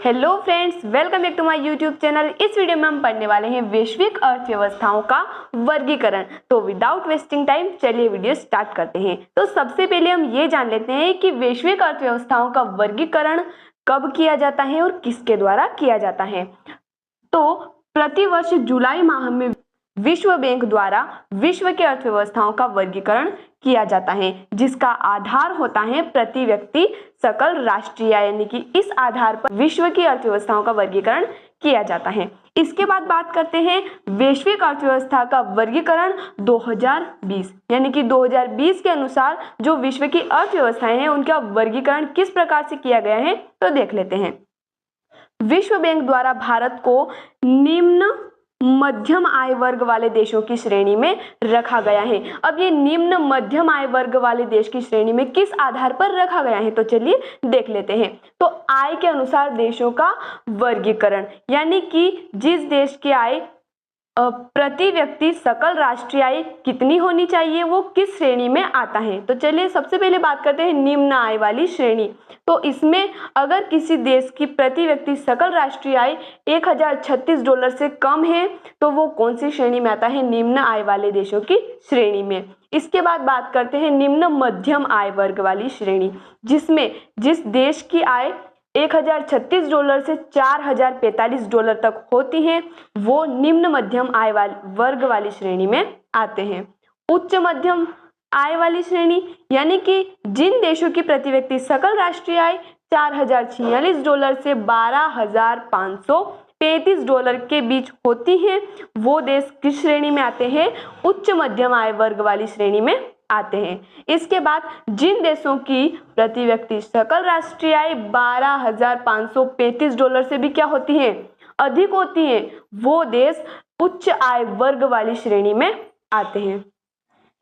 Hello friends, welcome back to my YouTube channel. इस video में हम पढ़ने वाले हैं वैश्विक अर्थव्यवस्थाओं का वर्गीकरण। तो विदाउट वेस्टिंग टाइम चलिए वीडियो स्टार्ट करते हैं। तो सबसे पहले हम ये जान लेते हैं कि वैश्विक अर्थव्यवस्थाओं का वर्गीकरण कब किया जाता है और किसके द्वारा किया जाता है। तो प्रतिवर्ष जुलाई माह में विश्व बैंक द्वारा विश्व की अर्थव्यवस्थाओं का वर्गीकरण किया जाता है, जिसका आधार होता है प्रति व्यक्ति सकल राष्ट्रीय आय, यानी कि इस आधार पर विश्व की अर्थव्यवस्थाओं का वर्गीकरण किया जाता है। इसके बाद बात करते हैं वैश्विक अर्थव्यवस्था का वर्गीकरण 2020, यानी कि 2020 के अनुसार जो विश्व की अर्थव्यवस्थाएं हैं उनका वर्गीकरण किस प्रकार से किया गया है, तो देख लेते हैं। विश्व बैंक द्वारा भारत को निम्न मध्यम आय वर्ग वाले देशों की श्रेणी में रखा गया है। अब ये निम्न मध्यम आय वर्ग वाले देश की श्रेणी में किस आधार पर रखा गया है, तो चलिए देख लेते हैं। तो आय के अनुसार देशों का वर्गीकरण, यानी कि जिस देश की आय प्रति व्यक्ति सकल राष्ट्रीय आय कितनी होनी चाहिए, वो किस श्रेणी में आता है। तो चलिए सबसे पहले बात करते हैं निम्न आय वाली श्रेणी। तो इसमें अगर किसी देश की प्रति व्यक्ति सकल राष्ट्रीय आय $1036 से कम है तो वो कौन सी श्रेणी में आता है, निम्न आय वाले देशों की श्रेणी में। इसके बाद बात करते हैं निम्न मध्यम आय वर्ग वाली श्रेणी, जिसमें जिस देश की आय $1036 से $4045 तक होती हैं वो निम्न मध्यम आय वर्ग वाली श्रेणी में आते हैं। उच्च मध्यम आय वाली श्रेणी, यानी कि जिन देशों की प्रति व्यक्ति सकल राष्ट्रीय आय $4046 से $12,535 के बीच होती है, वो देश किस श्रेणी में आते हैं, उच्च मध्यम आय वर्ग वाली श्रेणी में आते हैं। इसके बाद जिन देशों की प्रति व्यक्ति सकल राष्ट्रीय आय $12,535 से भी क्या होती है, अधिक होती है, वो देश उच्च आय वर्ग वाली श्रेणी में आते हैं।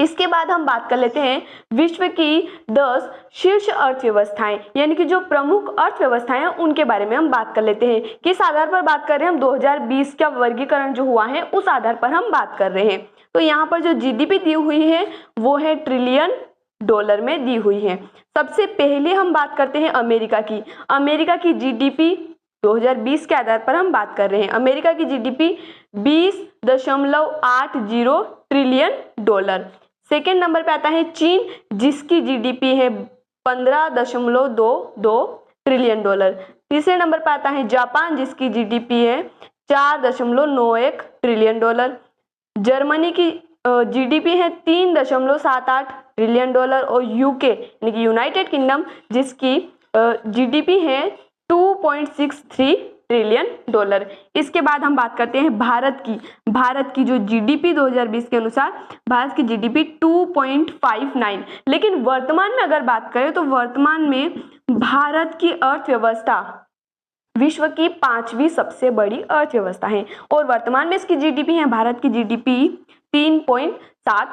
इसके बाद हम बात कर लेते हैं विश्व की 10 शीर्ष अर्थव्यवस्थाएं, यानी कि जो प्रमुख अर्थव्यवस्थाएं हैं उनके बारे में हम बात कर लेते हैं। किस आधार पर बात कर रहे हैं हम, 2020 का वर्गीकरण जो हुआ है उस आधार पर हम बात कर रहे हैं। तो यहाँ पर जो जीडीपी दी हुई है वो है ट्रिलियन डॉलर में दी हुई है। सबसे पहले हम बात करते हैं अमेरिका की। अमेरिका की जीडीपी 2020 के आधार पर हम बात कर रहे हैं। अमेरिका की जीडीपी $20.80 ट्रिलियन। सेकेंड नंबर पे आता है चीन, जिसकी जीडीपी है $15.22 ट्रिलियन। तीसरे नंबर पे आता है जापान, जिसकी जीडीपी है $4.91 ट्रिलियन। जर्मनी की जीडीपी है $3.78 ट्रिलियन और यूके यानी कि यूनाइटेड किंगडम, जिसकी जीडीपी है $2.63 ट्रिलियन। इसके बाद हम बात करते हैं भारत की। भारत की जो जीडीपी 2020 के अनुसार भारत की जीडीपी 2.59, लेकिन वर्तमान में अगर बात करें तो वर्तमान में भारत की अर्थव्यवस्था विश्व की 5वीं सबसे बड़ी अर्थव्यवस्था है और वर्तमान में इसकी जीडीपी है, भारत की जीडीपी $3.7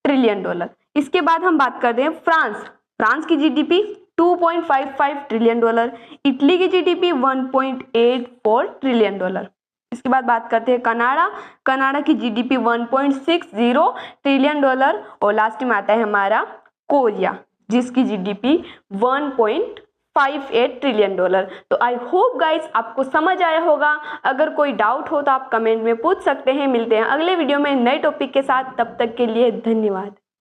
ट्रिलियन। इसके बाद हम बात करते हैं फ्रांस की जीडीपी $2.55 ट्रिलियन। इटली की जीडीपी $1.84 ट्रिलियन। इसके बाद बात करते हैं कनाडा की जीडीपी $1.60 ट्रिलियन और लास्ट में आता है हमारा कोरिया, जिसकी जीडीपी $1.58 ट्रिलियन। तो आई होप गाइस आपको समझ आया होगा। अगर कोई डाउट हो तो आप कमेंट में पूछ सकते हैं। मिलते हैं अगले वीडियो में नए टॉपिक के साथ, तब तक के लिए धन्यवाद।